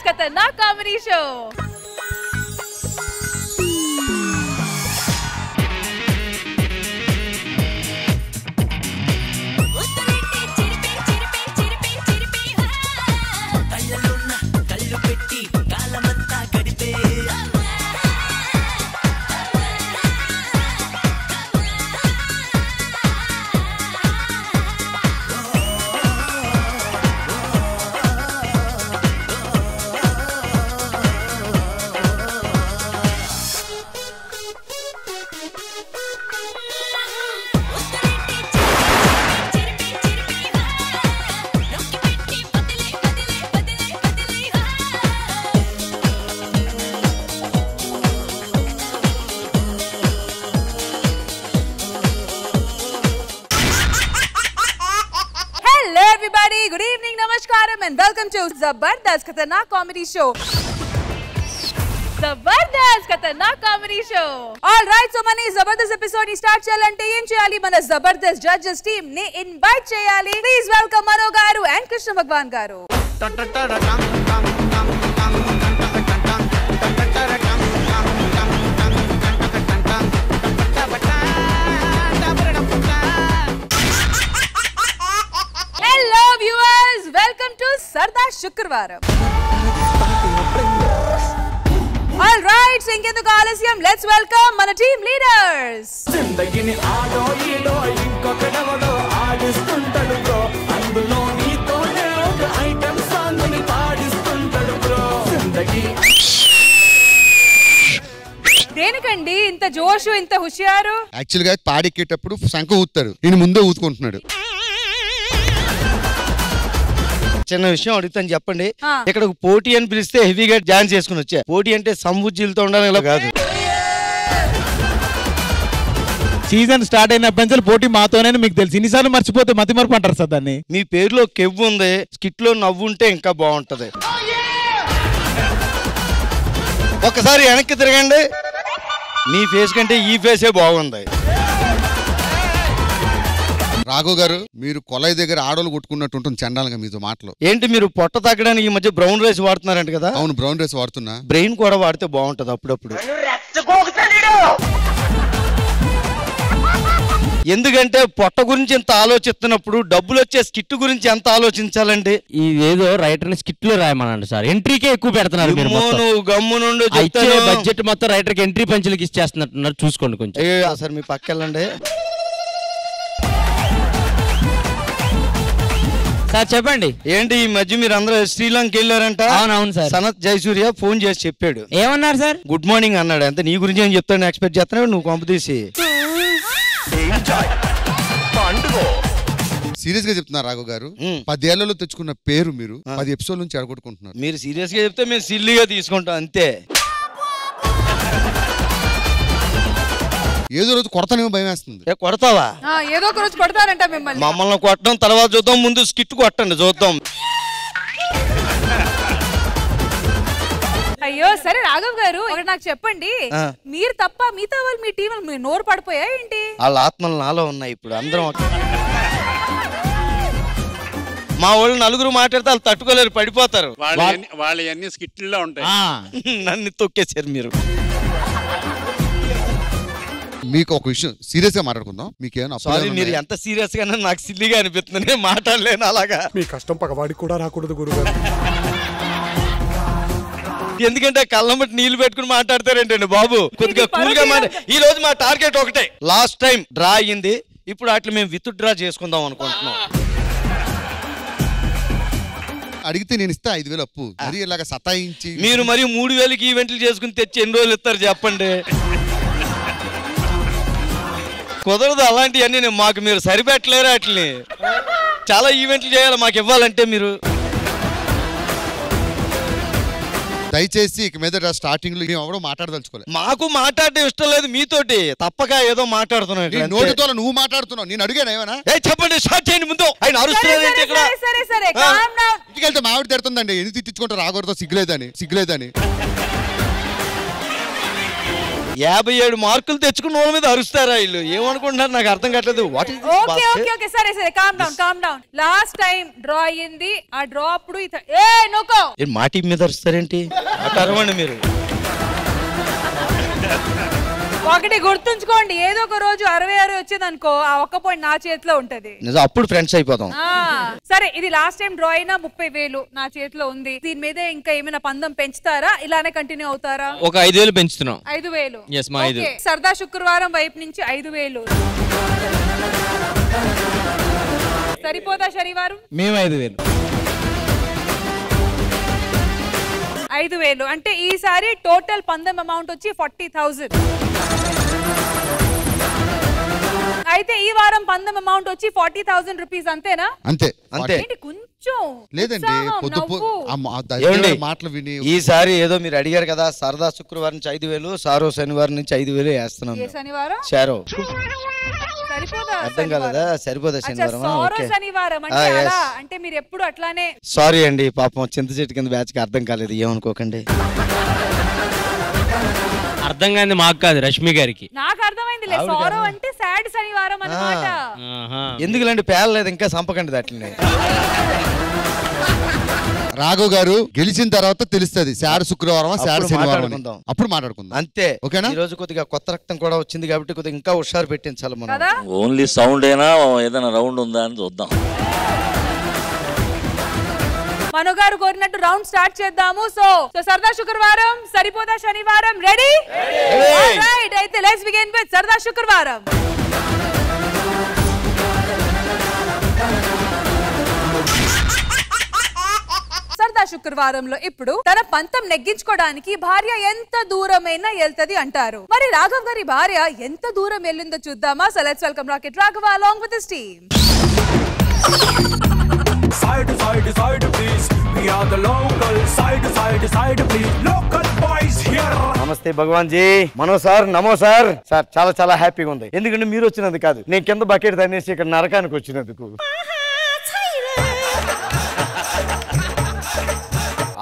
खतरनाक comedy show. Good evening, namaskaram and welcome to Zabardast Khatarnak Comedy Show. Zabardast Khatarnak Comedy Show. All right, so mani Zabardast episode ni start cheyalante em cheyali mana Zabardast judges team ni invite cheyali. Please welcome Mano garu and Krishna Bhagwan garu. Hello viewers, welcome to Sarda Shukrvaram. All right, ఇంకెందుకు ఆలస్యం, let's welcome మన team leaders. జిందగిని ఆడో ఈడో ఇంకొకడవడో ఆడిస్తుంటాడు bro, అందులో నీతోనే ఒక item song ని పాడిస్తుంటాడు bro. జిందగి దేనికండి ఇంత జోషు ఇంత హుషారు? యాక్చువల్ గా పాడెక్కేటప్పుడు శంఖ ఊతారు, ఈయన ముందే ఊతుకుంటున్నాడు. చిన్న విషయం అడుగుతాను చెప్పండి. ఇక్కడ పోటీ అని పిలిస్తే హెవీగా డాన్స్ చేసుకుని వచ్చా. పోటీ అంటే సంబుజ్జిలతో ఉండాలి ఇలా కాదు. సీజన్ స్టార్ట్ అయినప్పటి నుంచి పోటీ మాతోనే మీకు తెలుసు. ఇన్నిసార్లు మర్చిపోతే మతి మరపు అంటారు సార్ దాన్ని. మీ పేరులో కెవ్వు ఉంది, స్కిట్ లో నవ్వు ఉంటే ఇంకా బాగుంటది. ఒకసారి వెనక్కి తిరగండి, మీ ఫేస్ కంటే ఈ ఫేసే బాగుంది. రాఘవ్ గారు, మీరు కొలయి దగ్గర ఆడోళ్ళు కొట్టుకున్నట్టు ఉంటుంది చండాలంగా మీతో మాటలు. ఏంటి మీరు పొట్ట తగ్గడానికి ఈ మధ్య బ్రౌన్ రైస్ వాడుతున్నారంట కదా? అవును, బ్రౌన్ రైస్ వాడుతున్నా. బ్రెయిన్ కూడా వాడితే బాగుంటది అప్పుడప్పుడు. ఎందుకంటే పొట్ట గురించి ఎంత ఆలోచిస్తున్నప్పుడు డబ్బులు వచ్చే స్కిట్ గురించి ఎంత ఆలోచించాలండి? ఏదో రైటర్ ని స్కిట్ లో రాయమనండి సార్, ఎంట్రీకే ఎక్కువ పెడుతున్నారు. గమ్ము నుండి బడ్జెట్ మొత్తం రైటర్ కి ఎంట్రీ పంచులకి ఇచ్చేస్తున్నట్టున్నారు, చూసుకోండి కొంచెం. సార్ మీ పక్క వెళ్ళండి సార్. చెప్పండి. ఏంటి ఈ మధ్య మీరు అందరూ శ్రీలంక వెళ్ళారంట? అవునవును సార్. సనత్ జయసూర్య ఫోన్ చేసి చెప్పాడు. ఏమన్నారు సార్? గుడ్ మార్నింగ్ అన్నాడు. అంతే, నీ గురించి ఏం చెప్తాను ఎక్స్పెక్ట్ చేస్తున్నావు నువ్వు కొంపతీసి. సీరియస్ గా చెప్తున్నారు రాఘవ్ గారు, 10 ఏళ్లలో తెచ్చుకున్న పేరు మీరు 10 ఎపిసోడ్ నుంచి అడగొట్టుకుంటున్నారు. మీరు సీరియస్ గా చెప్తే మేము సిల్లీగా తీసుకుంటాం అంతే. ఏదో రోజు కొడతానేమో భయం వేస్తుంది. కొడతావా? ఏదో ఒక రోజు కొడతారంట మిమ్మల్ని. మమ్మల్ని కొట్టడం తర్వాత చూద్దాం, ముందు స్కిట్ కొట్టండి చూద్దాం. అయ్యో సరే రాఘవ్ గారు, ఒకటి నాకు చెప్పండి, మీరు తప్ప మిగతా వాళ్ళు మీ టీం మీ నోరు పడిపోయా ఏంటి? వాళ్ళ ఆత్మలు నాలో ఉన్నాయి. ఇప్పుడు అందరం మా వాళ్ళు నలుగురు మాట్లాడితే వాళ్ళు తట్టుకోలేరు, పడిపోతారు. వాళ్ళ అన్ని స్కిట్లో ఉంటాయి. నన్ను తొక్కేశారు మీరు. మీకు ఒక విషయం సీరియస్ గా మాట్లాడుకుందాం. మీకేమైనా సారీ, మీరు ఎంత సీరియస్ గా నాకు సిల్లిగా అనిపిస్తుంది, నేను మాట్లాడలేను అలాగా. మీ కష్టం పగవాడికి కూడా రాకూడదు గురుగారు. ఎందుకంటే కళ్ళమ్మటి నీళ్లు పెట్టుకుని మాట్లాడతారేంటండి బాబు, కొద్దిగా కూల్ గా ఈ రోజు మా టార్గెట్ ఒకటే. లాస్ట్ టైం డ్రా అయ్యింది, ఇప్పుడు అట్లా మేము విత్ డ్రా చేసుకుందాం అనుకుంటున్నాం. అడిగితే నేను ఇస్తా 5,000 అప్పు. మరి ఇలాగ సతాయించి మీరు మరి 3,000కి ఈవెంట్లు చేసుకుని తెచ్చి ఎన్ని రోజులు ఇస్తారు చెప్పండి? కుదరదు అలాంటివన్నీ. మాకు మీరు సరిపెట్టలేరు అట్లని. చాలా ఈవెంట్లు చేయాలి మాకు ఇవ్వాలంటే మీరు. దయచేసి ఇక మీద స్టార్టింగ్ లో ఎవడో మాట్లాడదలుచుకోలేదు. మాకు మాట్లాడడం ఇష్టం లేదు మీతోటి, తప్పక ఏదో మాట్లాడుతున్నావు. నోటితో నువ్వు మాట్లాడుతున్నావు, నేను అడిగాను ఏమన్నా? చెప్పండి, స్టార్ట్ చేయండి ముందు. ఆయన అరుస్తున్నారు. ఇంటికి వెళ్తే మావిడి తిడుతుందండి, ఎందుకు తిట్టించుకుంటారు రాకూడదు, సిగ్గులేదని. 57 మార్కులు తెచ్చుకున్న వాళ్ళ మీద అరుస్తారా వీళ్ళు? ఏమనుకుంటున్నారు నాకు అర్థం కావట్లేదు. వాట్ ఇస్ ఓకే సరే calm down. Last time draw అయ్యింది. ఆ డ్రా అప్పుడు నోకో మా టీం మీద అరుస్తారేంటి? అటు అరవండి మీరు. ఒకటి గుర్తుంచుకోండి, ఏదో ఒక రోజు 66 వచ్చేది అనుకో, ఆ ఒక్క పాయింట్ నా చేతిలో ఉంటది. నిజం, అప్పుడు ఫ్రెండ్స్ అయిపోతాం. సరే, ఇది లాస్ట్ టైం డ్రా అయినా 30,000 నా చేతిలో ఉంది. దీని మీద ఇంకా ఏమైనా పందం పెంచుతారా, ఇలానే కంటిన్యూ అవుతారా? ఒక 5,000 పెంచుతున్నాం. 5,000. Yes, మా 5. సరదా శుక్రవారం వైపు నుంచి 5,000. సరిపోదా శనివారం? మేము 5,000. 5,000 అంటే ఈసారి టోటల్ పందెం అమౌంట్ వచ్చి 40,000. అయితే ఈ వారం పందెం అమౌంట్ వచ్చి 40,000 రూపీస్. అంతేనా? అంతే. కొంచెం లేదండి, మాటలు విని ఈసారి ఏదో మీరు అడిగారు కదా, సరదా శుక్రవారం నుంచి 5,000, సారో శనివారం నుంచి 5,000 వేస్తున్నాం. శనివారం సారో అర్థం కాలేదా? సరిపోదా శనివారం అంటే మీరు ఎప్పుడు అట్లానే. సారీ అండి, పాపం చింత చెట్టు కింద బ్యాచ్ కి అర్థం కాలేదు, ఏమనుకోకండి. అర్థం కాదు మాకు కాదు, రష్మి గారికి. నాకు అర్థమైంది. సారో అంటే సాడ్ శనివారం అన్నమాట. ఎందుకులండి పేర్లేదు, ఇంకా సంపకండి దాటిని. రాఘవ్ గారు గెలిచిన తర్వాత తెలుస్తుంది సాడ్ శుక్రవారం సాడ్ శనివారం, అప్పుడు మాట్లాడుకుందాం. అంతే, ఓకేనా? ఈ రోజు కొద్దిగా కొత్త రక్తం కూడా వచ్చింది కాబట్టి కొద్దిగా ఇంకా హుషారు పెట్టించాలి మనం. ఓన్లీ సౌండ్ అయినా ఏదైనా రౌండ్ ఉందా అని చూద్దాం. మనో గారు కోరినట్టు రౌండ్ స్టార్ట్ చేద్దాము. సో సరదా శుక్రవారం సరిపోదా శనివారం, రెడీ? ఆల్రైట్, అయితే లెట్స్ బిగిన్ విత్ సరదా శుక్రవారం. సరదా శుక్రవారంలో ఇప్పుడు తన పంతం నెగ్గించుకోవడానికి భార్య ఎంత దూరమైనా వెళ్తది అంటారు. మరి రాఘవ్ గారి భార్య ఎంత దూరం వెళ్ళిందో చూద్దామా? So let's welcome rocket Raghava along with his team. Side to side please, we are the local. Side to side please, local boys here. నమస్తే భగవాన్ జీ. మనో సార్, నమో సార్. సార్ చాలా చాలా హ్యాపీగా ఉంది, ఎందుకంటే మీరు వచ్చినందుకు కాదు, నేను కింద బకెట్ తన్నేసి ఇక్కడ నరకానికి వచ్చినందుకు.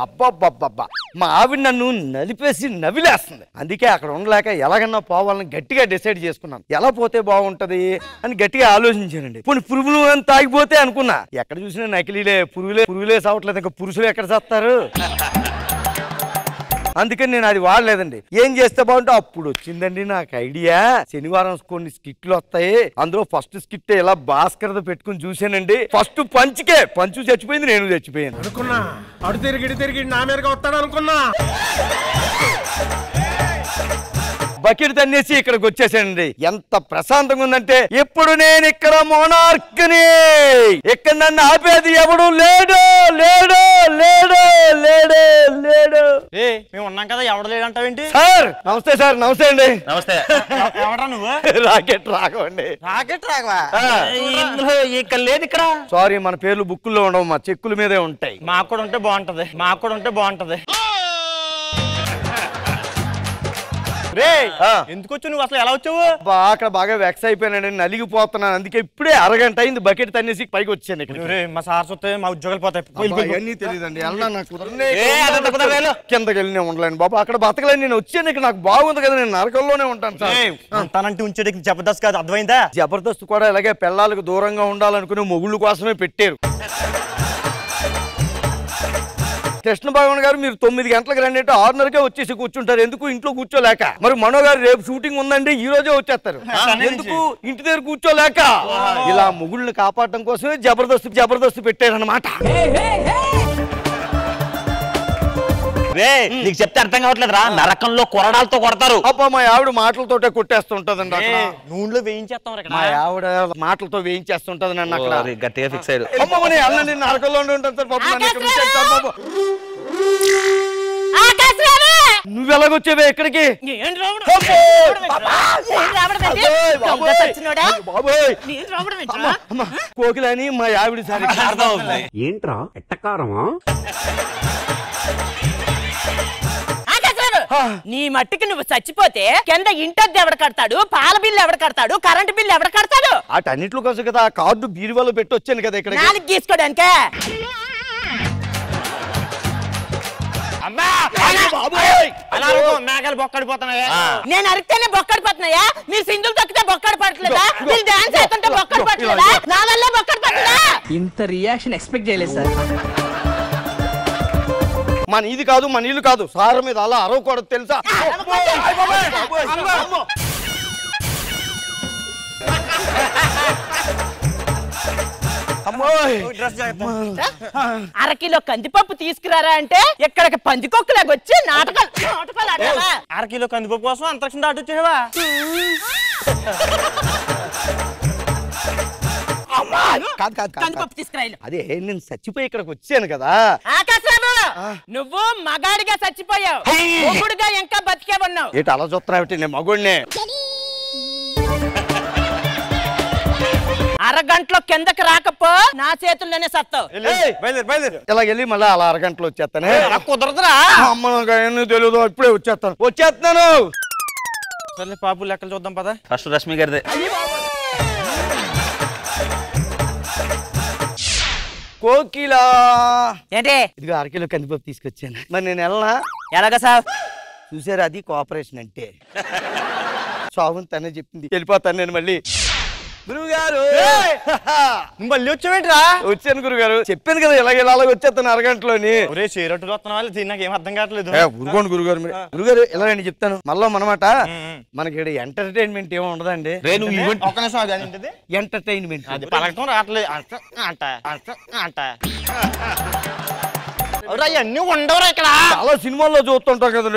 అబ్బబ్బబ్బబ్బా, మా ఆవిడ నన్ను నలిపేసి నవిలేస్తుంది. అందుకే అక్కడ ఉండలేక ఎలాగన్నా పోవాలని గట్టిగా డిసైడ్ చేసుకున్నాను. ఎలా పోతే బాగుంటది అని గట్టిగా ఆలోచించానండి. పోనీ పురుగులు అని తాగిపోతే అనుకున్నా, ఎక్కడ చూసినా నకిలీలే, పురుగులే సావట్లేదు, ఇంకా పురుషులు ఎక్కడ చేస్తారు? అందుకని నేను అది వాడలేదండి. ఏం చేస్తే బాగుంటే అప్పుడు వచ్చిందండి నాకు ఐడియా. శనివారం కొన్ని స్కిట్లు వస్తాయి, అందులో ఫస్ట్ స్కిట్ ఇలా భాస్కర్ పెట్టుకుని చూసానండి. ఫస్ట్ పంచు చచ్చిపోయింది, నేను చచ్చిపోయాను అనుకున్నా. అడు తిరిగి నా మీదగా వస్తాడు అనుకున్నా. బకెట్ తన్నేసి ఇక్కడికి వచ్చేసానండి. ఎంత ప్రశాంతంగా ఉందంటే, ఇప్పుడు నేను ఇక్కడ మోనార్క్ని, ఇక్కడ నన్ను ఆపేది ఎవడు లేడు. మేము ఉన్నాం కదా, ఎవడ లేడంటావేంటి? సార్ నమస్తే. సార్ నమస్తే అండి. నమస్తే. ఎవడా నువ్వు? రాకెట్ రాఘవండి. రాకెట్ రాఘవా? ఇక్కడ లేదు ఇక్కడ. సారీ, మన పేర్లు బుక్కుల్లో ఉండవు, మా చెక్కుల మీదే ఉంటాయి. మాకు కూడా ఉంటే బాగుంటది. ఎందుకు వచ్చావు నువ్వు? అసలు ఎలా వచ్చావు? అక్కడ బాగా వెక్స్ అయిపోయానండి, నలిగిపోతున్నాను. అందుకే ఇప్పుడే అరగంట అయింది బకెట్ తన్నేసి పైకి వచ్చాను ఇక్కడ. మా సార్ చూస్తే మా ఉద్యోగాలు పోతాయి. అవన్నీ తెలియదండి, కిందకి వెళ్ళి నేను ఉండలేను బాబు, అక్కడ బతకలేను. నేను వచ్చాను ఇక్కడ, నాకు బాగుంది కదా, నేను నరకంలోనే ఉంటాను సార్. ఉంటానంటే ఉంచేది జబర్దస్త్ కాదు, అర్థమైందా? జబర్దస్త్ కూడా ఇలాగే పిల్లలకు దూరంగా ఉండాలనుకునే మొగుళ్ళు కోసమే పెట్టారు. కృష్ణ భగవాన్ గారు మీరు 9 గంటలకు రండి అంటే 6:30కే వచ్చేసి కూర్చుంటారు. ఎందుకు? ఇంట్లో కూర్చోలేక. మరి మనో గారు రేపు షూటింగ్ ఉందండి, ఈ రోజే వచ్చేస్తారు. ఎందుకు? ఇంటి దగ్గర కూర్చోలేక. ఇలా మొగుళ్ళని కాపాడటం కోసమే జబర్దస్త్ పెట్టారన్నమాట. నీకు చెప్తే అర్థం కావట్లేదు రా, నరకంలో కొరడాలతో కొడతారు. అబ్బా, మా ఆవిడ మాటలతోటే కొట్టేస్తుంటదండి అక్కడ. నూనెలో వేయించేస్తాం. మా ఆవిడ మాటలతో వేయించేస్తుంటది నన్ను అక్కడ. గట్టిగా ఫిక్స్ అయ్యారు. నరకంలో ఉంటాను సార్ బాబు. నువ్వెలాగొచ్చావే ఇక్కడికి? కోకిలని మా ఆవిడ సార్. ఏంట్రా ఎట్టకారమా? నీ మట్టికి నువ్వు చచ్చిపోతే కింద ఇంటద్దు ఎవడ కడతాడు, పాల బిల్లు ఎవడ కడతాడు, కరెంట్ బిల్లు ఎవడ కడతాడు? అటన్నిట్లో కోసం కదా కార్డు బీరువాలో పెట్టి వచ్చాను కదా ఇక్కడ. నాలుగు గీసుకోడానికే. మేకలు బొక్కడిపోతున్నాయా? నేను అరిగితేనే బొక్కడిపోతున్నాయా? మీరు సింగిల్ తొక్కితే బొక్కడి పడట్లేదా? మీరు డాన్స్ చేస్తుంటే బొక్కడి పడట్లేదా? నా వల్ల బొక్కడి పడట్లేదా? ఇంత రియాక్షన్ ఎక్స్పెక్ట్ చేయలేదు సార్. మన ఇది కాదు, మన ఇల్లు కాదు. సార్ మీద అలా అరవకూడదు తెలుసా? అరకిలో కందిపప్పు తీసుకురారా అంటే ఇక్కడికి పందికొక్కులాగా వచ్చి నాటకాలు ఆడావా? అరకిలో కందిపప్పు కోసం అంతరిక్షం దాటి వచ్చేవా? కందిపప్పు తీసుకురాయి. అదే నేను చచ్చిపోయి ఇక్కడికి వచ్చాను కదా. ఆకాశరావు, నువ్వు మగాడిగా చచ్చిపోయావు, మొగుడుగా ఇంకా బతికే ఉన్నావు. ఏంటి అలా చూస్తున్నావు? నేను మగుడినే. అరగంటలో కిందకి రాకపో నా చేతుల్లోనే సత్తావు. ఇలా వెళ్ళి మళ్ళీ అలా అరగంటలో వచ్చేస్తానే. కుదరదురా అమ్మ, నాకు తెలియదు. ఇప్పుడే వచ్చేస్తున్నాను. సర్లే పాపు లెక్కలు చూద్దాం పద. ఫస్ట్ రష్మి గారిదే. కోకిలా ఏంటి? ఇదిగో అరకిలో కందిపప్పు తీసుకొచ్చాను. మరి నేను వెళ్ళనా? ఎలాగ సార్ చూసారు, అది కోఆపరేషన్ అంటే. సాగుని తనే చెప్పింది. వెళ్ళిపోతాను నేను మళ్ళీ. గురువుగారు మళ్ళీ వచ్చావేంట్రా? వచ్చాను గురుగారు. చెప్పాను కదా ఇలాగే అలాగే వచ్చేస్తాను అరగంటలోని. ఒరే చీరట్టు వస్తున్న వాళ్ళు దీన్ని నాకేం అర్థం కావట్లేదు. ఊరుకోండి గురుగారు. గురుగారు ఇలా నేను చెప్తాను మళ్ళీ మనమాట. మనకి ఇక్కడ ఎంటర్టైన్మెంట్ ఏమో ఉండదండి. ఒక్క నిమిషం, అది ఏంటిది? ఎంటర్టైన్మెంట్. అది పలకటం రావట్లేదు అంట. అవన్నీ ఉండవరా ఇక్కడ? చాలా సినిమాల్లో చూస్తుంటాం కదా.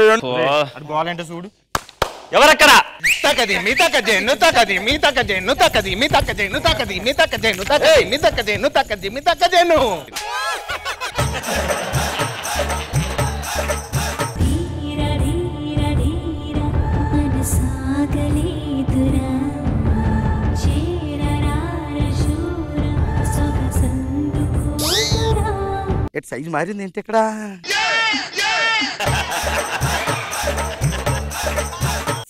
గోలంటే చూడు. ఎవరక్కడ? సైజ్ మారింది ఏంటి ఇక్కడ?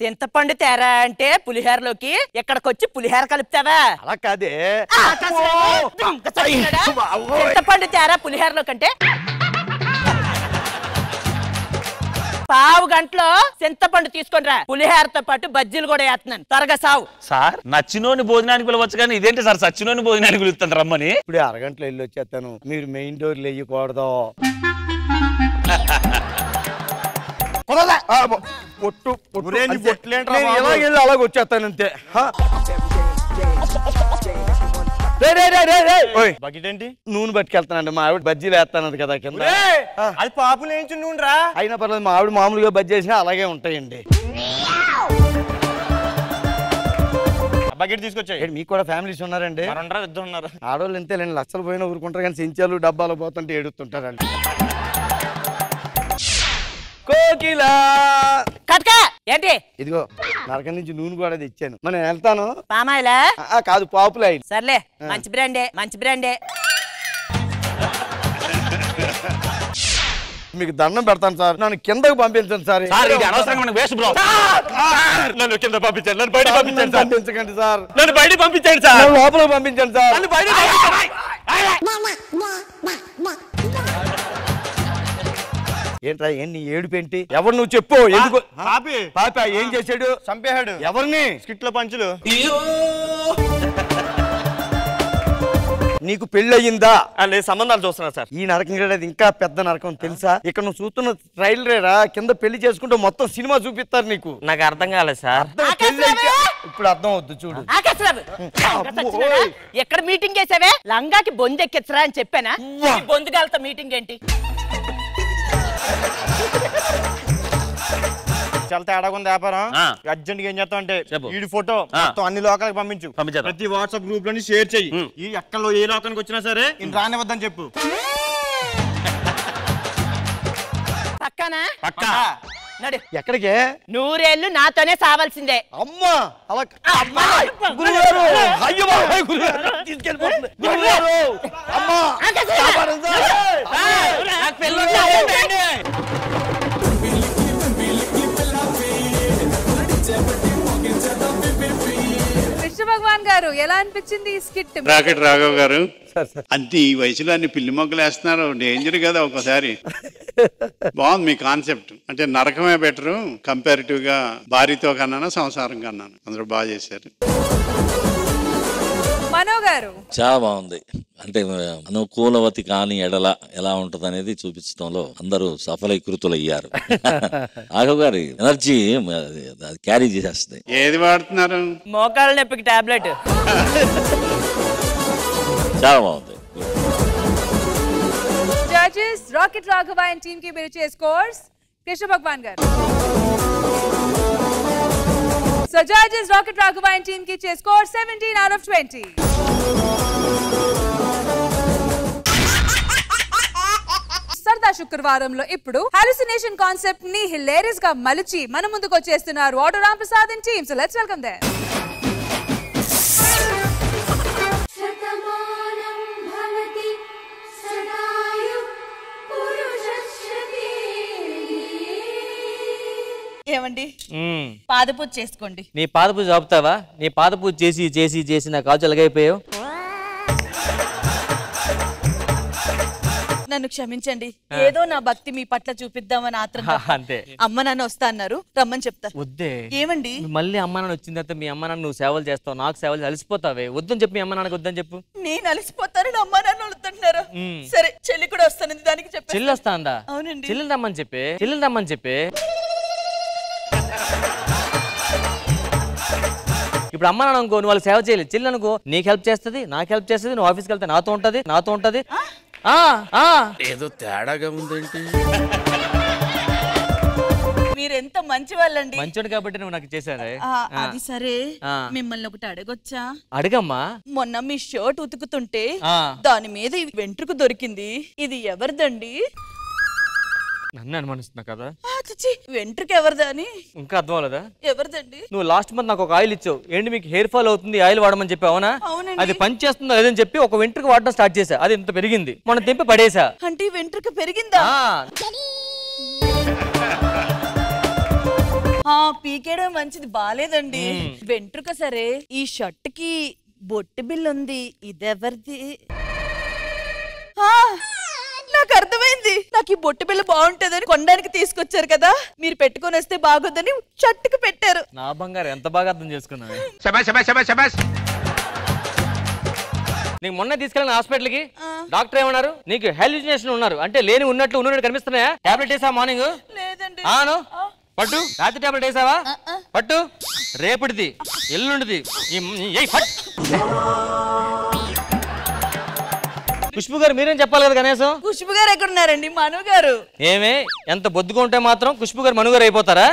చింతపండు తేరా అంటే పులిహోరలోకి ఇక్కడికి వచ్చి పులిహోర కలుపుతావా? అలా కాదే. చింతపండు తేరా పులిహోరలోకి అంటే పావు గంటలో చింతపండు తీసుకొని రా. పులిహోరతో పాటు బజ్జీలు కూడా వేస్తున్నాను. త్వరగా సావు. సార్ నచ్చినోని భోజనానికి పిలవచ్చు కానీ ఇదేంటి సార్ సచ్చినోని భోజనానికి పిలుస్తాను రమ్మని? ఇప్పుడు అరగంటలో వెళ్ళి వచ్చేస్తాను. మీరు మెయిన్ డోర్ వేయకూడదు. అలాగ వచ్చేస్తాను అంతే. బకెట్ ఏంటి? నూనె పట్టుకెళ్తానండి. మా ఆవిడ బజ్జీలు వేస్తానండి కదా కింద. అది పాపులు ఏంచి నూనె రా. అయినా పర్లేదు, మా ఆవిడ మామూలుగా బజ్జీ వేసినా అలాగే ఉంటాయండి. బకెట్ తీసుకొచ్చాయి. మీకు కూడా ఫ్యామిలీస్ ఉన్నారండి? ఇద్దరు ఉన్నారు. ఆడవాళ్ళు ఎంతే లేండి, లక్షలు పోయినా ఊరుకుంటారు కానీ సించాలు డబ్బాలు పోతుంటే ఏడుస్తుంటారండి. కోకిలా కట్కా ఏంటి? ఇదిగో నరకం నుంచి నూనె కూడా తెచ్చాను. మనం వెళ్తాను. పామాయిలా? కాదు, పాపులైన్. సర్లే, మంచి బ్రాండే, మంచి బ్రాండే. మీకు దండం పెడతాను సార్, నన్ను కిందకు పంపించండి సార్. నన్ను కింద పంపించండి, నన్ను బయట పంపించండి. పంపించకండి సార్, నన్ను బయట పంపించండి సార్. లోపలికి పంపించండి సార్. ఏంట్రా నీ ఏడుపేంటి? ఎవరు నువ్వు చెప్పు. ఎందుకు పాప ఏం చేశాడు? చంపేశాడు. ఎవరిని? స్కిట్ లో పంచులు. నీకు పెళ్ళయిందా? లేదు, సంబంధాలు చూస్తున్నా సార్. ఈ నరకం అది ఇంకా పెద్ద నరకం తెలుసా? ఇక్కడ నువ్వు చూస్తున్న ట్రైలరేరా, కింద పెళ్లి చేసుకుంటే మొత్తం సినిమా చూపిస్తారు నీకు. నాకు అర్థం కాలేదు సార్. ఇప్పుడు అర్థం అవుద్దు చూడు. ఎక్కడ మీటింగ్ చేసావే? లంగాకి బొందు ఎక్కించరా అని చెప్పానా? బొందుగాలతో మీటింగ్ ఏంటి? చాలా తేడా ఉంది వ్యాపారం. అర్జెంట్ గా ఏం చేస్తాం అంటే ఈ ఫోటో మొత్తం అన్ని లోకాలకు పంపించు. ప్రతి వాట్సాప్ గ్రూప్ లోని షేర్ చెయ్యి. ఈ ఎక్కడో ఏ లోకానికి వచ్చినా సరే రానివద్దని చెప్పు. పక్కానా? పక్కా. నడు. ఎక్కడికే? నూరేళ్లు నాతోనే సావాల్సిందే. అమ్మా అలా విష్ణు భగవాన్ గారు ఎలా అనిపించింది ఈ స్కిట్? రాకెట్ రాఘవ్ గారు అంతే ఈ వయసులో అన్ని పిల్లి మొగ్గలు వేస్తున్నారు, డేంజర్ కదా ఒక్కోసారి. బాగుంది మీ కాన్సెప్ట్. అంటే నరకమే బెటరు కంపారిటివ్ గా భార్యతో కన్నా సంసారం కన్నా. అందరూ బాగా చేశారు. మనో గారు చాలా బాగుంది. అంటే అనుకూలవతి కాని ఎడల ఎలా ఉంటది అనేది చూపించడంలో అందరూ సఫలీకృతులయ్యారు. రాఘవ్ గారి ఎనర్జీ క్యారీ చేసేస్తుంది. ఏది వాడుతున్నారు? మోకాళ్ళ నొప్పికి టాబ్లెట్. చాలా బాగుంది. Judges rocket Raghava and team కి మీరు ఇచ్చే స్కోర్స్. కృష్ణ భగవాన్ గారు. So judges Rocket Raghava and team ki che score 17 out of 20. సరదా శుక్రవారంలో ఇప్పుడు హాలుసినేషన్ కాన్సెప్ట్ ని హిలేరియస్ గా మలిచి మన ముందుకు వచ్చేస్తున్నారు auto Ram Prasad and team. So let's welcome them. ఏమండి పాదపూజ చేసుకోండి. నీ పాదపూజ ఆపుతావా? నీ పాదపూజ చేసి చేసి చేసి నా కాచు ఎలాగైపోయావు. నన్ను క్షమించండి, ఏదో నా భక్తి మీ పట్ల చూపిద్దామని ఆత్రం. అంతే. అమ్మ నాన్న వస్తా అన్నారు, రమ్మని చెప్తా. వద్దే. ఏమండి మళ్ళీ అమ్మ నాన్న వచ్చిన తర్వాత మీ అమ్మ నాన్న నువ్వు సేవలు చేస్తావు, నాకు సేవలు అలసిపోతావే. వద్దని చెప్పి మీ అమ్మ నాన్నకి వద్దని చెప్పు. నేను అలసిపోతాను, అమ్మ నాన్న వద్దంటున్నారు. సరే చెల్లి కూడా వస్తాను, దానికి చెప్పి. చెల్లి వస్తాందా? అవునండి. చెల్లిని రమ్మని చెప్పి, చెల్లిని రమ్మని చెప్పి. ఇప్పుడు అమ్మ నాన్న అనుకో, నువ్వు వాళ్ళు సేవ చేయలేదు. చెల్లి అనుకో, నీకు హెల్ప్ చేస్తుంది, నాకు హెల్ప్ చేస్తుంది. నువ్వు ఆఫీస్కి వెళ్తే నాతో ఉంటది. ఏదో తేడాగా ఉందేంటి? మీరు ఎంత మంచి వాళ్ళండి. మంచోడు కాబట్టి నువ్వు నాకు చేశారే. అది సరే, మిమ్మల్ని ఒకటి అడగొచ్చా? అడగమ్మా. మొన్న మీ షర్ట్ ఉతుకుతుంటే దాని మీద వెంట్రుకు దొరికింది, ఇది ఎవరిదండి? నన్ను అనుమానిస్తున్నా కదా. వెంట్రుకు ఎవరిదా అని ఇంకా అర్థం అవ్వలేదా? ఎవరిదండి? నువ్వు లాస్ట్ మంత్ నాకు ఒక ఆయిల్ ఇచ్చావు. ఏంటి మీకు హెయిర్ ఫాల్ అవుతుంది, ఆయిల్ వాడమని చెప్పి. అవునా? అది పని చేస్తుందో లేదని చెప్పి ఒక వెంట్రుకు వాడడం స్టార్ట్ చేశా. అది ఇంత పెరిగింది, మొన్న తెంపి పడేసా. అంటే వెంట్రుక పెరిగిందా? పీకేయడం మంచిది, బాలేదండి. వెంట్రుక సరే, ఈ షర్ట్ కి బొట్టు బిల్ ఉంది, ఇదెవరిది? నాకు అర్థమైంది, నాకు ఈ బొట్టు బిల్ల బాగుంటదని కొనడానికి తీసుకొచ్చారు కదా, మీరు పెట్టుకొని వస్తే బాగోదని షర్ట్కి పెట్టారు. నా బంగారు ఎంత బాగా అర్థం చేసుకున్నావు. నీకు మొన్న తీసుకెళ్ళిన హాస్పిటల్ కి డాక్టర్ ఏమన్నారు? నీకు హాలుసినేషన్ ఉన్నారు అంటే లేని ఉన్నట్లు కనిపిస్తున్నాయా? టాబ్లెట్ వేసా మార్నింగ్? లేదండి. పట్టు. రాత్రి టాబ్లెట్ వేసావా? పట్టు. రేపటిది, ఎల్లుండిది. ఖుష్బు గారు మీరేం చెప్పాలి కదా కనీసం. ఖుష్బు గారు ఎక్కడున్నారండి? మను గారు. ఏమే ఎంత బొద్దుగా ఉంటే మాత్రం ఖుష్బు గారు మను గారు అయిపోతారా?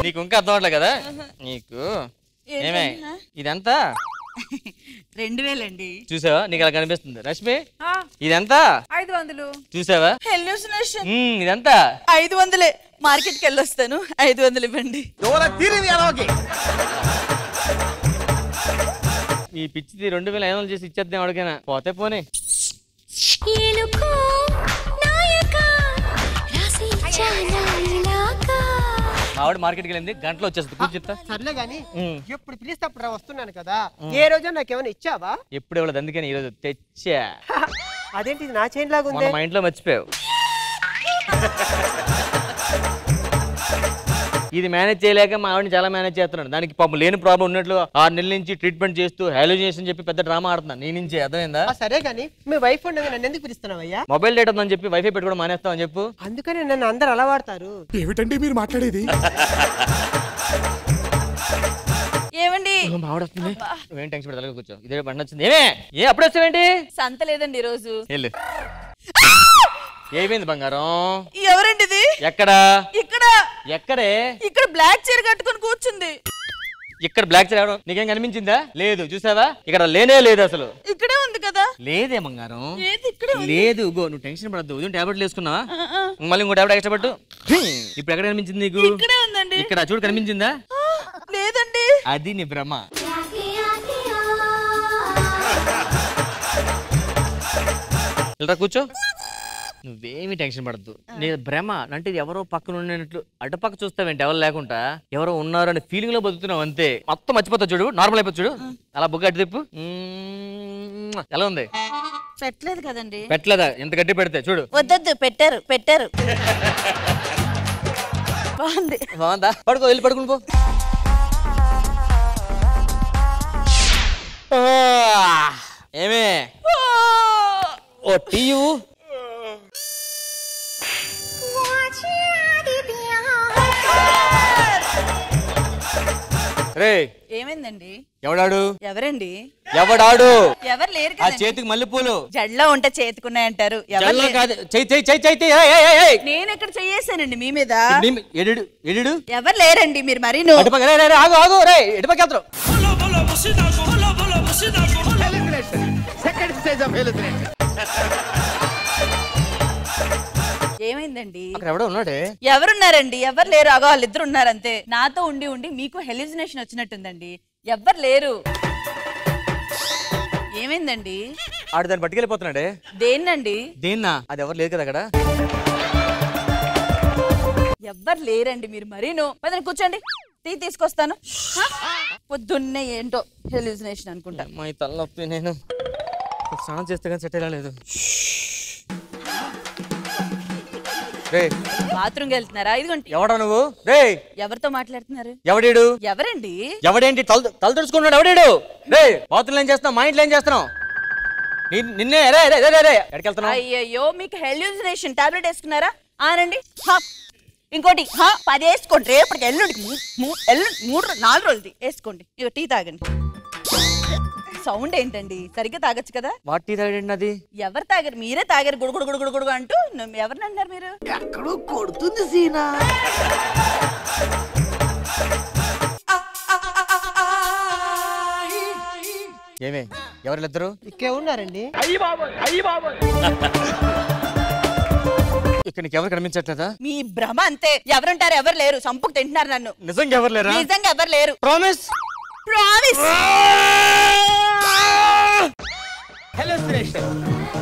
నీకు ఇంకా అర్థం అవట్లే కదా నీకు. ఏమే ఇదంతా 2000 అండి. చూసావా? నీకు అలా కనిపిస్తుంది. రష్మి ఇదంతా 500. చూసావా? ఇదంతా 500. మార్కెట్కి వెళ్ళొస్తాను, 500 ఇవ్వండి. ఈ పిచ్చిది 2500 చేసి ఇచ్చేద్దాం అడిగినా. పోతే పోనీ. ఆవిడ మార్కెట్కి వెళ్ళింది, గంటలో వచ్చేస్తుంది. కూర్చో చెప్తా. సర్లే గాని ఎప్పుడు పిలిస్తే అప్పుడు వస్తున్నాను కదా, ఏ రోజు నాకేమైనా ఇచ్చావా? ఎప్పుడు ఇవ్వలేదు, అందుకని ఈ రోజు తెచ్చా. అదేంటి నా చైన్ లాగా ఉంది? మా ఇంట్లో మర్చిపోయావు. ఇది మేనేజ్ చేయలేక మా ఆవిడని చాలా మేనేజ్ చేస్తున్నాడు. దానికి పాపం లేని ప్రాబ్లం ఉన్నట్లు 6 నెలల నుంచి ట్రీట్మెంట్ చేస్తూ హాలుసినేషన్ చెప్పి పెద్ద డ్రామా ఆడుతున్నా నీ నుంచి. అర్థమైందా? సరే గానీ మీ వైఫ్ ఉండగా నన్ను ఎందుకు పిలుస్తున్నావయ్యా? మొబైల్ డేటా ఉందని చెప్పి వైఫై పెట్టుకోవడం మానేస్తామని చెప్పు. అందుకని నన్ను అందరు అలా వాడతారు. ఏమిటండి మీరు మాట్లాడేది? ఏమండి నువ్వేం టెన్షన్ పెడతా, కూర్చో. ఇదే బండి వచ్చింది. ఏ అప్పుడు వచ్చావేంటి? సంత లేదండి ఈ రోజు. ఏమైంది బంగారం? ఎవరండి ఇది? ఎక్కడ? ఇక్కడ. ఎక్కడే? ఇక్కడ బ్లాక్ చీర కట్టుకొని కూర్చుంది. ఇక్కడ బ్లాక్ చీర నీకేం కనిపించిందా? లేదు. చూసావా? ఇక్కడ లేనే లేదు అసలు. ఇక్కడే ఉంది కదా. లేదే బంగారం, లేదు. గో నువ్వు టెన్షన్ పడద్దు. ఉదయం టాబ్లెట్లు వేసుకున్నావా? మళ్ళీ ఇంకో టాబ్లెట్ ఎక్స్ట్రా పట్టు. ఇప్పుడు ఎక్కడ కనిపించింది నీకు? ఇక్కడే ఉందండి. ఇక్కడ చూడు, కనిపించిందా? లేదండి. అది నీ భ్రమ. ఇలా కూర్చో. నువ్వేమి టెన్షన్ పడద్దు. నీ భ్రమ అంటే ఎవరో పక్కన ఉన్నట్లు అడ్డపక్క చూస్తావేంటి, ఎవరు లేకుండా ఎవరో ఉన్నారు అనే ఫీలింగ్ లో బతుకుతున్నావు అంతే. మొత్తం మర్చిపోతావు చూడు, నార్మల్ అయిపోతుంది చూడు. అలా బుగ్గ అడ్డు తిప్పు. ఎలా ఉంది? పెట్టలేదు కదండి. పెట్టలేదా? ఎంత గట్టి పెడితే చూడు. వద్దొద్దు, పెట్టారు పెట్టారు. బాగుంది. బాగుందా? పడుకో, వెళ్ళి పడుకుని పో. ఏమే ఓ టీయు రే. ఏమైందండి? ఎవడాడు? ఎవరండి? ఎవడాడు? ఎవరు లేరు ఆ కదా. చేతికి మల్లెపూలు జడ్లో ఉంటే చేతుకున్నాయంటారు. జడ్లో కాదు. నేను ఎక్కడ చేసానండి మీ మీద? ఎడు ఎడు ఎవరు లేరండి మీరు మరి. ఆగు ఆగు రే, ఎటుపక్క వెళ్తారు? ఏమైందండి? అక్కడ ఎవడో ఉన్నాడే. ఎవరున్నారండి? ఎవరు లేరు. అగో వాళ్ళిద్దరు ఉన్నారంతే. నాతో ఉండి ఉండి మీకు హెల్యూసినేషన్ వచ్చినట్టుందండి. ఎవరు లేరు. ఏమైందండి? ఆడు దాన్ని పట్టుకెళ్ళిపోతున్నాడే. దేన్నండి? దేన్నా? అది ఎవరు లేదు కదా అక్కడ. ఎవ్వరు లేరండి మీరు మరీను. పదండి కూర్చోండి, టీ తీసుకొస్తాను. పొద్దున్నే ఏంటో హెల్యూసినేషన్ అనుకుంటా. మా తలనొప్పి, నేను స్నానం చేస్తే కానీ సెట్ అయ్యలేదు. బాత్రూమ్కి వెళ్తున్నారా? ఇదిగోండి. ఎవడా నువ్వు? రే, ఎవరితో మాట్లాడుతున్నారు? ఎవడేడు? ఎవరండి? ఎవడేంటి తల తుడుచుకున్నాడు? ఎవడేడు? రే, బాత్రూంలో ఏం చేస్తున్నావు? మా ఇంట్లో ఏం చేస్తున్నావు? నిన్నే ఎక్కడికి వెళ్తున్నావు? అయ్యయ్యో, మీకు హెల్యూసినేషన్ టాబ్లెట్ వేసుకున్నారా? ఆనండి. ఇంకోటి 10 వేసుకోండి. రేపటికి ఎల్లుండికి 3-4 రోజులు వేసుకోండి. ఇక టీ తాగండి. సౌండ్ ఏంటండి? సరిగ్గా తాగొచ్చు కదా. వాట్ టీ తాగండి? అది ఎవరు తాగారు? మీరే తాగారు. గుడుగుడు గుడుగుడు గుడుగు అంటూ. ఎవరిని అన్నారు మీరు? ఎక్కడో కొడుతుంది సీనా. ఏమే ఎవరిద్దరు ఇక్కే ఉన్నారండి? ఇక్కడ నీకు ఎవరు కనిపించట్లేదా? మీ భ్రమ అంతే. ఎవరుంటారు? ఎవరు లేరు. సంపుకు తింటున్నారు నన్ను. నిజంగా ఎవరు లేరా? నిజంగా ఎవరు లేరు. Promise. Promise. Hallucination,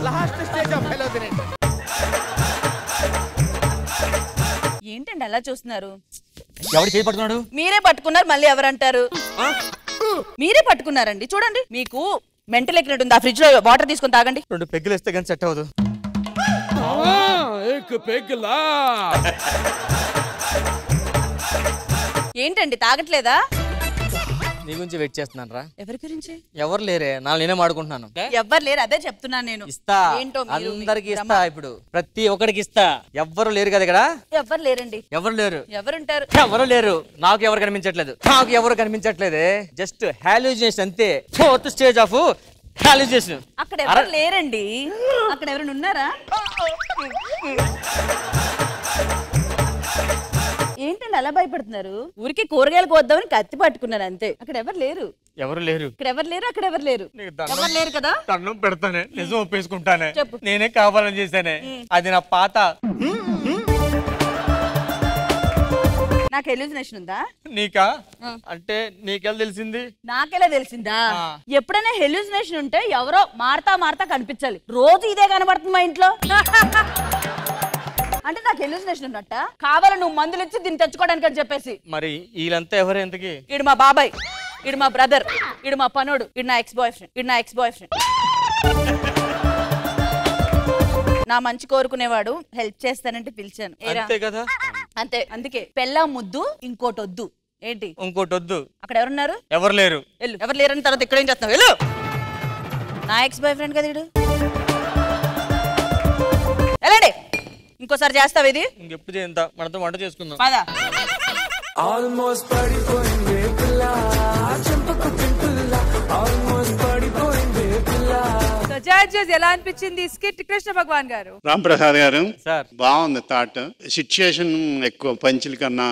last stage of hallucination. ఏంటండి అలా చూస్తున్నారు? ఎవరు చేయి పట్టుకున్నాడు? మీరే పట్టుకున్నారు. మళ్ళీ ఎవరంటారు? మీరే పట్టుకున్నారండి. చూడండి, మీకు మెంటల్ ఎక్కినట్టుంది. ఆ ఫ్రిడ్జ్ లో వాటర్ తీసుకొని తాగండి. 2 పెగ్గులు వేస్తే కానీ సెట్ అవ్వదు. ఏంటండి తాగట్లేదా? నీ గురించి వెయిట్ చేస్తున్నాను రా. ఎవరి గురించి? ఎవరు లేరే, నేనే మాడుకుంటున్నాను. ఎవరు లేరు, అదే చెప్తున్నాను నేను. ఇస్తా, ఏంటో అందరికి ఇస్తా. ఇప్పుడు ప్రతి ఒక్కడికి ఇస్తా. ఎవ్వరు లేరు కదా ఇక్కడ. ఎవరు లేరండి. ఎవరు లేరు. ఎవరుంటారు? ఎవరు లేరు. నాకు ఎవరు కనిపించట్లేదు. నాకు ఎవరు కనిపించట్లేదే. జస్ట్ హాల్యూజినేషన్ అంతే. 4th stage of hallucination. అక్కడ ఎవరు లేరండి. అక్కడ ఎవరైనా ఉన్నారా? ఏంటండి అలా భయపడుతున్నారు? ఊరికి కూరగాయలు కోద్దామని కత్తి పట్టుకున్నారు అంతే. అక్కడ ఎవరు లేరు. ఎవరు లేరు. ఇక్కడ ఎవరు లేరు. అక్కడ ఎవరు లేరు. ఎవరు లేరు కదా. దండం పెడతానే, నిజం ఒప్పేసుకుంటానే. చెప్పు. నేనే కావాలని చేశానే. అది నా పాత. నాకు హెల్యూసినేషన్ ఉందా? నీకా? అంటే నీకెలా తెలిసింది? నాకెలా తెలిసిందా? ఎప్పుడైనా హెల్యూసినేషన్ ఉంటే ఎవరో మారతా కనిపించాలి. రోజు ఇదే కనబడుతుంది మా ఇంట్లో. అంటే నాకు హెల్యూసినేషన్ ఉన్నట్ట? కావాలని నువ్వు మందులు ఇచ్చి దీన్ని తెచ్చుకోవడానికి అని చెప్పేసి. మరి వీళ్ళంతా ఎవరు? ఎంతకి? ఇడు మా బాబాయ్, ఇడు మా బ్రదర్, ఇడు మా పనోడు, ఇడు నా ఎక్స్ బాయ్ ఫ్రెండ్. నా మంచి కోరుకునేవాడు. హెల్ప్ చేస్తానంటే పిలిచాను. అంతే కదా. అంతే. అందుకే పెళ్ళా ముద్దు, ఇంకోటి వద్దు. ఏంటి? ఇంకోటి వద్దు. అక్కడ ఎవరున్నారు? ఎవరు లేరు. వెళ్ళు. ఎవరు లేరని తర్వాత ఇక్కడ ఏం చేస్తున్నావు? వెళ్ళు. నా ఎక్స్ బాయ్ ఫ్రెండ్ కదా ఇడు. వెళ్ళండి. ఇంకోసారి చేస్తావు ఇది? ఇంకెప్పుడు చేయంతా. మనతో వంట చేసుకుందాం. పద. ఆల్మోస్ట్ పడిపోయింది పిల్ల, చెంపకు పింపుల్ల, ఆల్మోస్ట్ పడిపోయింది పిల్ల. జడ్జెస్ ఎలా అనిపించింది స్కిట్? కృష్ణ భగవాన్ గారు. రామ్ ప్రసాద్ గారు బాగుంది థాట్. సిచ్యుయేషన్ ఎక్కువ పంచుల కన్నా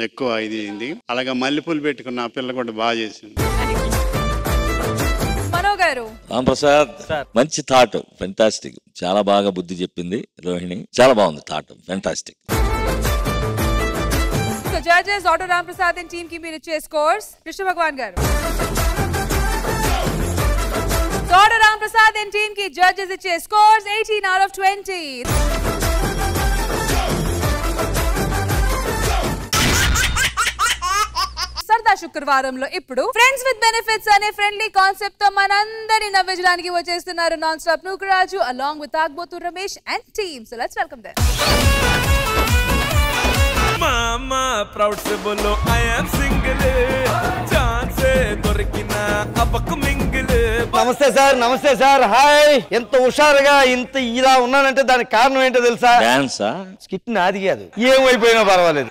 ఎక్కువ ఇది. అలాగే మల్లెపూలు పెట్టుకున్న ఆ పిల్ల కూడా బాగా చేసింది. రామ్ ప్రసాద్ మంచి థాట్, ఫెంటాస్టిక్. చాలా బాగా బుద్ధి చెప్పింది రోహిణి. చాలా బాగుంది thought, fantastic. So judges auto Ram Prasad and team కి మీరు ఇచ్చే స్కోర్స్. కృష్ణ భగవాన్ గారు. Auto Ram Prasad Lion team ki judges iche scores 18 out of 20. సరదా శుక్రవారంలో ఇప్పుడు ఫ్రెండ్స్ విత్ బెనిఫిట్స్ అనే ఫ్రెండ్లీ కాన్సెప్ట్ తో మనందరిని నవ్వించడానికి వచ్చేస్తున్నారు non stop Nookaraju along with Thagubothu Ramesh and team. So let's welcome them. మామా ప్రౌడ్ సే బోలో ఐ యామ్ సింగిల్ ఛాన్స్ దొరికినా అపకు మింగిల్. నమస్తే సార్, నమస్తే సార్. హాయ్. ఎంత హుషారుగా ఇంత ఇలా ఉన్నానంటే దానికి కారణం ఏంటో తెలుసా? డాన్సా? స్కిట్ నాది కాదు. ఏమైపోయినా పర్వాలేదు.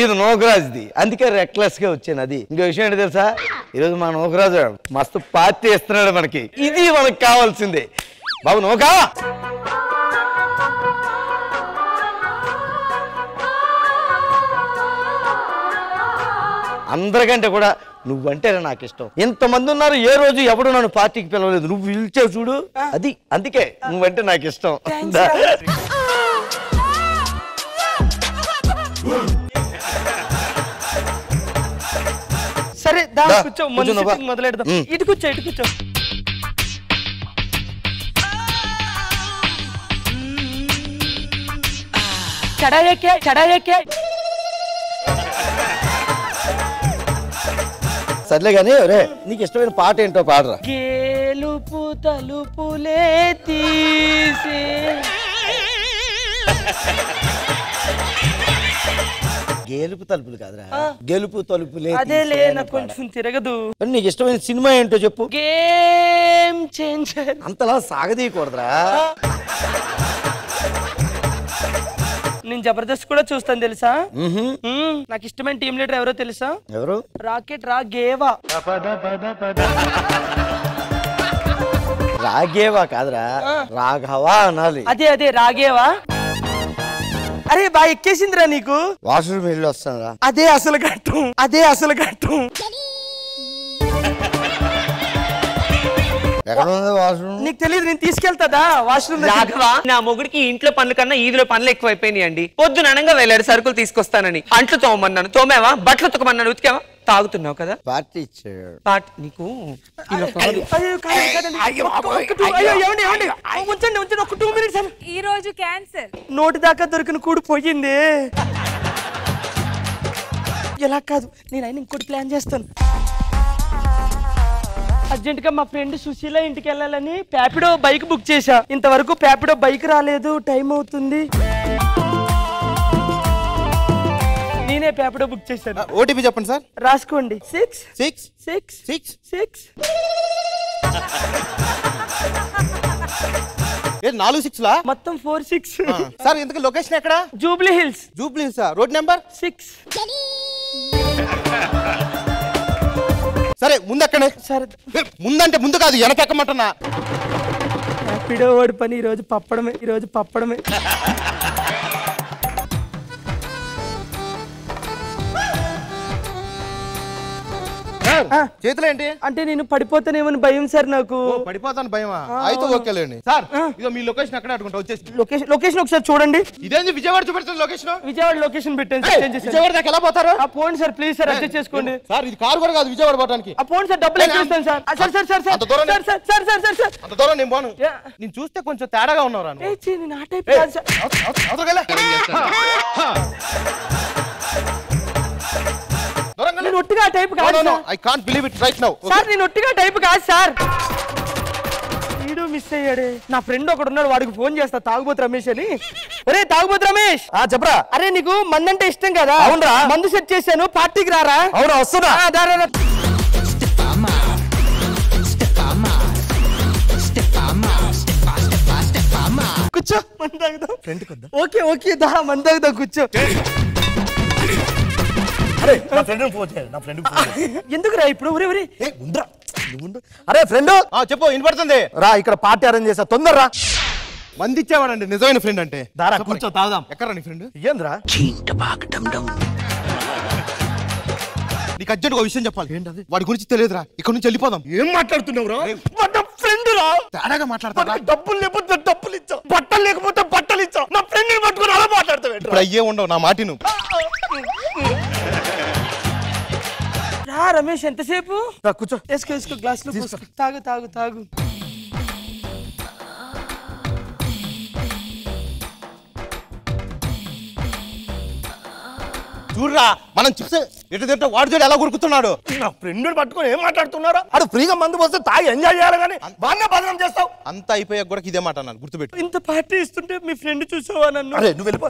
ఇది నోకరాజుది, అందుకే రెక్లెస్ గా వచ్చాను. అది ఇంకో విషయం ఏంటి తెలుసా? ఈరోజు మా నోకరాజు మస్తు పార్టీ ఇస్తున్నాడు మనకి. ఇది మనకు కావాల్సిందే. బాబు నోకా, అందరికంటే కూడా నువ్వంటే నాకు ఇష్టం. ఎంతమంది ఉన్నారు, ఏ రోజు ఎవడు నన్ను పార్టీకి పిలవలేదు. నువ్వు పిలిచావు చూడు, అది అందుకే నువ్వంటే నాకు ఇష్టం. సరే కూర్చో, మొదలెడదాం. ఇటు కూర్చో. చడాయకే సర్లే గానీ నీకు ఇష్టమైన పాట ఏంటో పాడరా. గేలుపు తలుపులే తీసే. గేలుపు తలుపులు కాదురా, గెలుపు తలుపులే. అదేలే, నాకు కొంచెం తిరగదు. నీకు ఇష్టమైన సినిమా ఏంటో చెప్పు. Game changer. అంతలా సాగదీయకూడదురా. నేను జబర్దస్త్ కూడా చూస్తాను తెలుసా. నాకు ఇష్టమైన టీం లీడర్ ఎవరో తెలుసా? ఎవరు? రాకెట్ రాగేవా. రాగేవా కాదురా, రాఘవా అనాలి. అదే రాగేవా. అరే బాగా ఎక్కేసిందిరా నీకు. వాష్రూమ్ వెళ్ళి వస్తాను. అదే అసలు ఘట్టం. ఎక్కడ ఉంది వాష్రూమ్? నీకు తెలియదు, నేను తీసుకెళ్తాదా వాష్రూమ్. నా మొగుడికి ఇంట్లో పనుల కన్నా ఈదిలో పనులు ఎక్కువైపోయినాయి అండి. పొద్దున అనంగా వెళ్ళాడు సరుకులు తీసుకొస్తానని. అంట్లు తోమన్నాను, తోమేవా? బట్టలు ఉతకమన్నాను, ఉతికావా? తాగుతున్నావు కదా. పార్టీ ఇచ్చాడు. నీకు ఈ రోజు క్యాన్సర్. నోటి దాకా దొరికిన కూడు పోయింది. ఎలా కాదు, నేను అయినా ఇంకోటి ప్లాన్ చేస్తాను. అర్జెంట్ గా మా ఫ్రెండ్ సుశీల ఇంటికి వెళ్ళాలని ప్యాపిడో బైక్ బుక్ చేశా. ఇంతవరకు ప్యాపిడో బైక్ రాలేదు, టైం అవుతుంది. నేనే ప్యాపిడో బుక్ చేశాను. ఓటీపీ చెప్పండి సార్. రాసుకోండి. 6 4 6 లా మొత్తం 4 6. సార్ ఇంతకు లొకేషన్ ఎక్కడ? Jubilee hills. Road number 6. సరే ముందు ఎక్కడే. సరే ముందంటే ముందు కాదు, వెనకెక్కమంటున్నా. హ్యాపీడో వాడి పని ఈరోజు పప్పడమే. చేతులు ఏంటి? అంటే నేను పడిపోతానేమని భయం సార్ నాకు. పడిపోతాను భయమా? అయితే ఓకేలేండి సార్. ఇదో మీ లొకేషన్ ఎక్కడ అడుగుంటా వచ్చేసి. లొకేషన్ ఒకసారి చూడండి. ఇదేంది విజయవాడ చూపెడుతుంది లొకేషన్? విజయవాడ లొకేషన్ పెట్టండి. విజయవాడ దాకా ఎలా పోతారు? పోండి సార్, ప్లీజ్ సార్, అడ్జస్ట్ చేసుకోండి. సార్ ఇది కారు కూడా కాదు విజయవాడ పోవడానికి. పోండి సార్, డబ్బులు ఇస్తాను సార్. అంత దూరం నేను పోను. నేను చూస్తే కొంచెం తేడాగా ఉన్నారా? నేను ఆ టైప్ కాదు సార్. నేను ఒట్టిగా టైప్ కాదు. I can't believe it right now. Sir నేను ఒట్టిగా టైప్ కాదు సార్. వీడు మిస్ అయ్యాడే. నా ఫ్రెండ్ ఒకడు ఉన్నాడు, వాడికి ఫోన్ చేస్తా, తాగుబోతు రమేష్ అని. ఒరే తాగుబోతు రమేష్. చెప్పరా. అరే నీకు మందంటే ఇష్టం కదా? అవునరా. మందు సెట్ చేశాను, పార్టీకి రారా? అవునా, వస్తున్నా. కూర్చో, మందు తాగుదాం. ఓకే దా, మందు తాగుదాం, కూర్చో. ఎందుకురా ఇప్పుడు? అరే ఫ్రెండ్ చెప్పు, వినపడుతుంది రా. ఇక్కడ పార్టీ అరేంజ్ చేసా, తొందరరా. మంది ఇచ్చేవాడండి నిజమైన ఫ్రెండ్ అంటే. దారా కూర్చో, తాగుదాం. ఎక్కడ నీ ఫ్రెండ్? ఏంద్రా నీకు అర్జెంట్ ఒక విషయం చెప్పాలి. ఏంటది? వాడి గురించి తెలియదురా, ఇక్కడ నుంచి వెళ్ళిపోదాం. ఏం మాట్లాడుతున్నావురా? ఫ్రెండ్ రా, తేడాగా మాట్లాడతా. డబ్బులు లేకపోతే డబ్బులు ఇచ్చా, బట్టలు లేకపోతే బట్టలు ఇచ్చా. నా ఫ్రెండ్ పట్టుకుని అలా మాట్లాడతావు. ఇప్పుడు అయ్యే ఉండవు, నా మాటి నువ్వు. రమేష్ ఎంతసేపు కూర్చో వేసుకో గ్లాస్ లో తాగు తాగు తాగు చూడరా మనం చూస్తే ఎటు తింటే వాడు చూడు ఎలా కొరుకుతున్నాడు. నా ఫ్రెండ్ పట్టుకొని ఏం మాట్లాడుతున్నారా? ఆడు ఫ్రీగా మందు పోస్తే తాగి ఎంజాయ్ చేయాలి కానీ బాగా బదనం చేస్తావు. అంత అయిపోయాక కూడా ఇదే మాట అన్నాను, గుర్తుపెట్టు. ఇంత పార్టీ ఇస్తుంటే మీ ఫ్రెండ్ చూసావా నన్ను? అరే నువ్వు వెళ్ళిపో.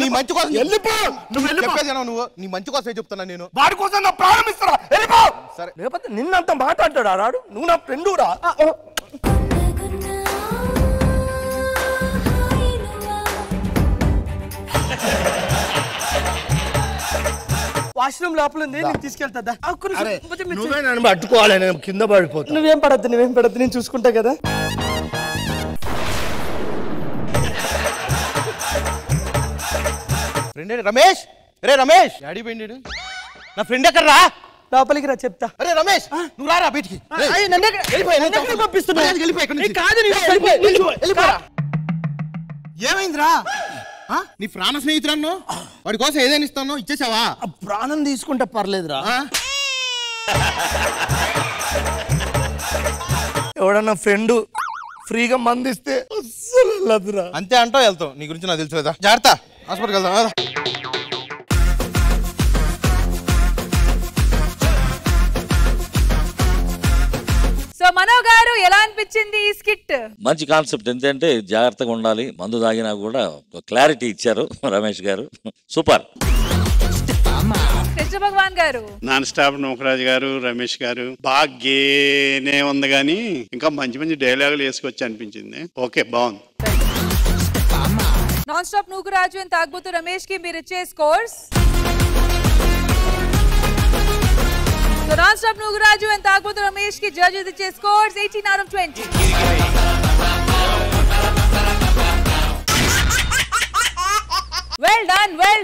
నీ మంచి కోసం వెళ్ళిపో. నువ్వు నువ్వు నీ మంచి కోసమే చెప్తున్నా నేను. వాడి కోసం నా ప్రాణం ఇస్తారా? వెళ్ళిపో. సరే లేకపోతే నిన్నంత మాట్లాడతాడు రాడు. నువ్వు నా ఫ్రెండ్ రా. వాష్రూమ్ లోపల ఉంది, నేను తీసుకెళ్తా. నువ్వే నన్ను పట్టుకోవాలి, నేను కింద పడిపోతా. నువ్వేం పడద్దు నేను చూసుకుంటా కదా. రమేష్, రే రమేష్, డాడీ పోయిండు. నా ఫ్రెండ్ ఎక్కడ రా? లోపలికి రా చెప్తా. అరే రమేష్, నువ్వు రారా బయటికి. ఏమైందిరా? నీ ప్రాణ స్నేహితురాను వాడి కోసం ఏదైనా ఇస్తాను, ఇచ్చేసావా? ప్రాణం తీసుకుంటే పర్లేదురా. ఎవడన్నా ఫ్రెండ్ ఫ్రీగా మందిస్తే అస్సలు వెళ్ళదురా. అంతే అంటావు, వెళ్తావు. నీ గురించి నాకు తెలుసు కదా. జాగ్రత్త, హాస్పిటల్కి వెళ్దాం. సో మనో గారు ఎలా అనిపించింది ఈ స్కిట్? మంచి కాన్సెప్ట్. ఎందుకంటే జాగ్రత్తగా ఉండాలి, మందు తాగినా కూడా క్లారిటీ ఇచ్చారు రమేష్ గారు. సూపర్. కృష్ణ భగవాన్ గారు, నాన్ స్టాప్ నూకరాజు గారు, రమేష్ గారు బాగానే ఉంది కానీ ఇంకా మంచి మంచి డైలాగులు వేసుకొచ్చి అనిపించింది. ఓకే, బాగుంది. నాన్ స్టాప్ నూకరాజు అండ్ తాగుబోతు రమేష్ కి మీరు ఇచ్చే scores. So non-stop Nugaraju and Tagbotu Ramesh ki judges iche scores 18 out of 20. Well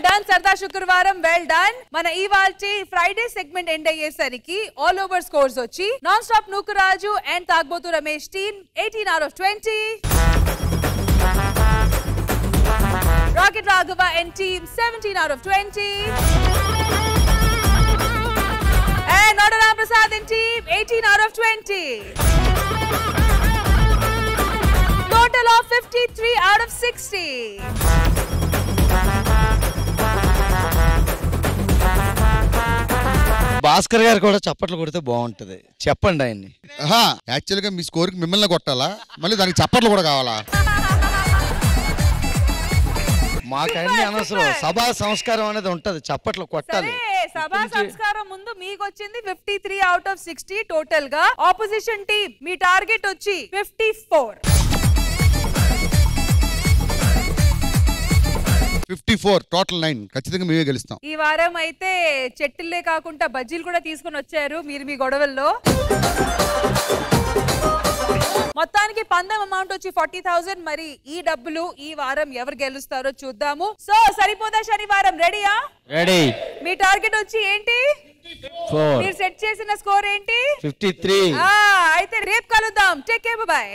done Sarda Shukravaram, well done. Mana ivalti Friday segment end ayyesariki all over scores vachi non-stop Nugaraju and Tagbotu Ramesh team 18 out of 20. Rocket Raghava and team 17 out of 20. And Nodara Prasad and team 18 out of 20. Total of 53 out of 60. Bhaskar గారు కూడా చప్పట్లు కొడితే బాగుంటది. చెప్పండి ఆయన్ని. Actual గా మీ score కి మిమ్మల్ని కొట్టాలా, మళ్ళీ దానికి చప్పట్లు కూడా కావాలా? మాకన్నీ అనవసరం. సభా సంస్కారం అనేది ఉంటది, చప్పట్లు కొట్టాలి. సభా సంస్కారం ముందు మీకు వచ్చింది 53 out of 60 టోటల్ గా. ఆపోజిషన్ టీం మీ టార్గెట్ వచ్చి 54. 54 టోటల్ 9. ఖచ్చితంగా మేమే గెలుస్తాం. ఈ వారం అయితే చెట్టులే కాకుండా బజ్జీలు కూడా తీసుకొని వచ్చారు మీరు మీ గొడవల్లో. మొత్తానికి పందెం అమౌంట్ వచ్చి 40,000. మరి ఈ డబ్బులు ఈ వారం ఎవరు గెలుస్తారో చూద్దాము. సో సరిపోదా శనివారం? రెడీయా? రెడీ. మీ టార్గెట్ వచ్చి ఏంటి? 4. మీరు సెట్ చేసిన స్కోర్ ఏంటి? 53. అయితే రేపు కలుద్దాం. Take care, by.